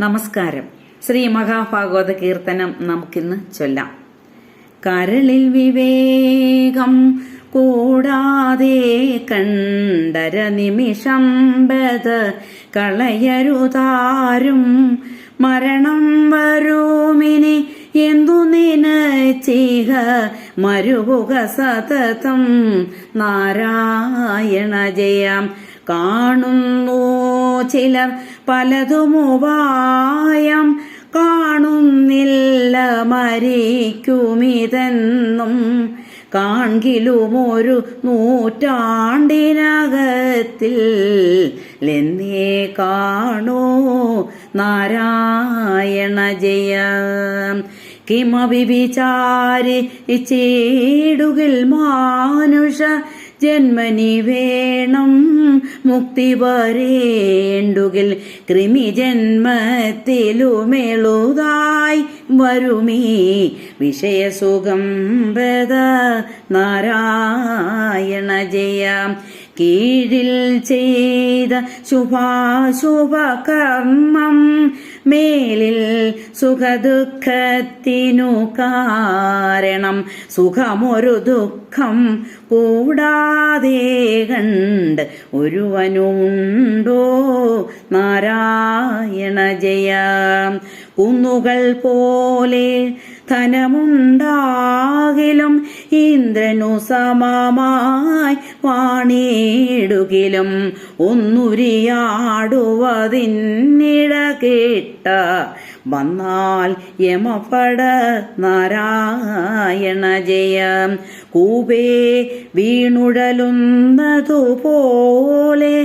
നമസ്കാരം. ശ്രീ മഹാഭാഗവത കീർത്തനം നമുക്കിന്ന് ചൊല്ലാം. കരളിൽ വിവേകം കൂടാതെ കണ്ടര നിമിഷം ബദ കളയരുതാരും മരണം വരൂമിനി എന്തു നിനച്ചിഹ മരുവുക സതതം നാരായണ ജയം. കാണുന്നു ചിലർ പലതുമുപായം കാണുന്നില്ല മരിക്കുമിതെന്നും കാൺകിലുമൊരു നൂറ്റാണ്ടിനകത്തിൽ ലെന്നേ കാണൂ നാരായണ ജയം. കിമപി വിചാരി ചീടുകിൽ മാനുഷ ജന്മനി വേണം മുക്തി വരേണ്ടുകിൽ കൃമി ജന്മത്തിലുമെളുതായി വരുമീ വിഷയസുഖം ബദ നാരായണ ജയം. കീഴിൽ ചെയ്ത ശുഭാശുഭ കർമ്മം മേലിൽ സുഖദുഃഖത്തിനു കാരണം സുഖമൊരു ദുഃഖം കൂടാതെ കണ്ട് ഒരുവനുണ്ടോ നാരായണ ജയം. കുന്നുകൾ പോലെ ധനമുണ്ടാകിലും ഇന്ദ്രനു സമമായി വാണിടുകിലും ഒന്നുരിയാടുവതിന്നിട കേട്ട വന്നാൽ യമപട നാരായണ ജയം. കൂപേ വീണുഴലുന്നതുപോലെ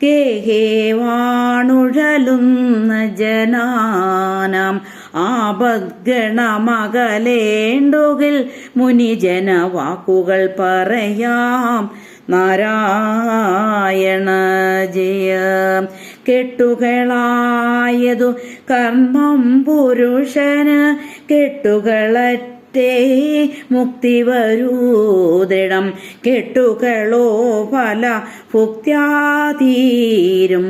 കേഹേ വാണുഴലുന്ന ജനാനാം ആപദ്ഗണമകലേണ്ടുകിൽ മുനിജന വാക്കുകൾ പറയാം നാരായണ ജയം. കെട്ടുകളായതു കർമ്മം പുരുഷന് കെട്ടുകളറ്റ മുക്തി വരൂതിടം കെട്ടുകളോ പല ഭുക്ത്യാതീരും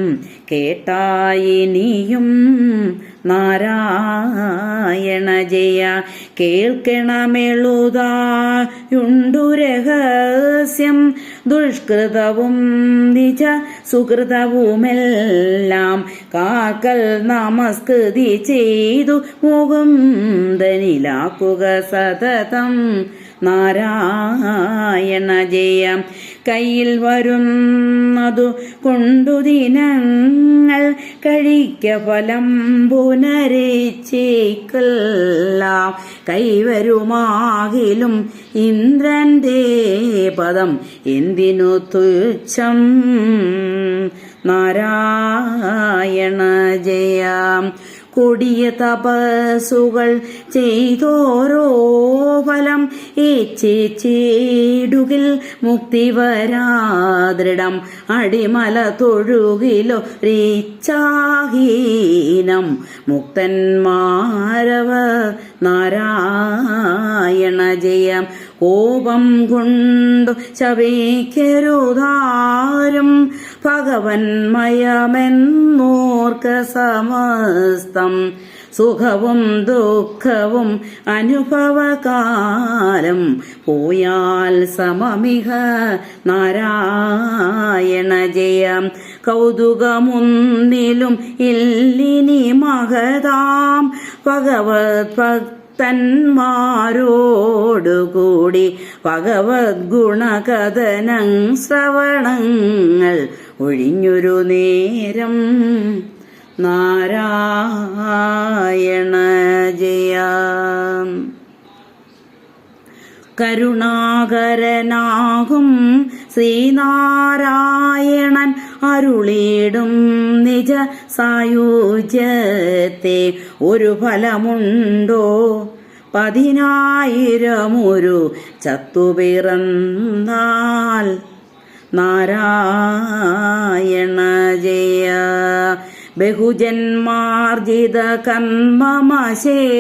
കേട്ടായിനിയും നാരായണ ജയ. കേൾക്കണമെളുതായുണ്ടു രഹസ്യം ദുഷ്കൃതവും നിജ സുകൃതവുമെല്ലാം കാക്കൽ നമസ്കൃതി ചെയ്തു മുകുന്ദനിലാക്കുക സതതം നാരായണ ജയം. കയ്യിൽ വരുന്നതു കൊണ്ടു ദിനങ്ങൾ കഴിക്ക ഫലം പുനരിച്ചേക്കെല്ലാം കൈവരുമാകിലും ഇന്ദ്രന്റെ പദം എന്തിനു തുച്ഛം നാരായണ ജയം. കൊടിയ തപസ്സുകൾ ചെയ്തോരോ ഫലം ഏച്ചേടുകിൽ മുക്തി വരാദൃഢം അടിമല തൊഴുകിലോ രീച്ചാഹീനം മുക്തന്മാരവ നാരായണ ജയം. കോപം കൊണ്ടു ശപിക്കരുതാരും ഭഗവന്മയമെന്നോർക്ക സമസ്തം സുഖവും ദുഃഖവും അനുഭവകാലം പോയാൽ സമമിഹ നാരായണ ജയം. കൗതുകമൊന്നിലും ഇല്ലിനി മഹതാം ഭഗവത് ഭക്തന്മാരോടുകൂടി ഭഗവത് ഗുണകഥനം ശ്രവണങ്ങൾ ഒഴിഞ്ഞൊരു നേരം നാരായണ ജയം. കരുണാകരനാകും ശ്രീനാരായണൻ അരുളിടും നിജ സായുജ്യത്തെ ഒരു ഫലമുണ്ടോ 10,000 ചത്തുപിറന്നാൽ നാരായണ ജയ. ബഹുജന്മാർജിത കർമ്മമശേഷം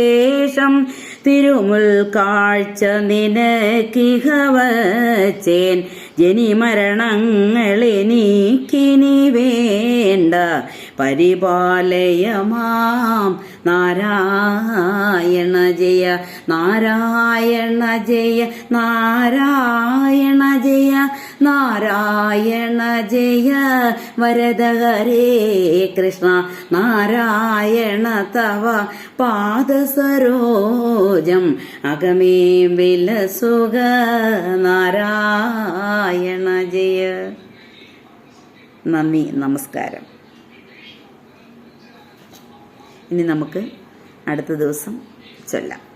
തിരുമുൽ കാഴ്ച നിനക്കിഹ വച്ചേൻ ജനിമരണങ്ങളെനിക്കിനി വേണ്ട പരിപാലയ മാം നാരായണ ജയ നാരായണ ജയ നാരായണ ജയ നാരായണ ജയ വരദ ഹരേ കൃഷ്ണ നാരായണ തവ പാദസരോജം അകമേ വിലസുക നാരായണ ജയ. നന്ദി, നമസ്കാരം. ഇനി നമുക്ക് അടുത്ത ദിവസം ചൊല്ലാം.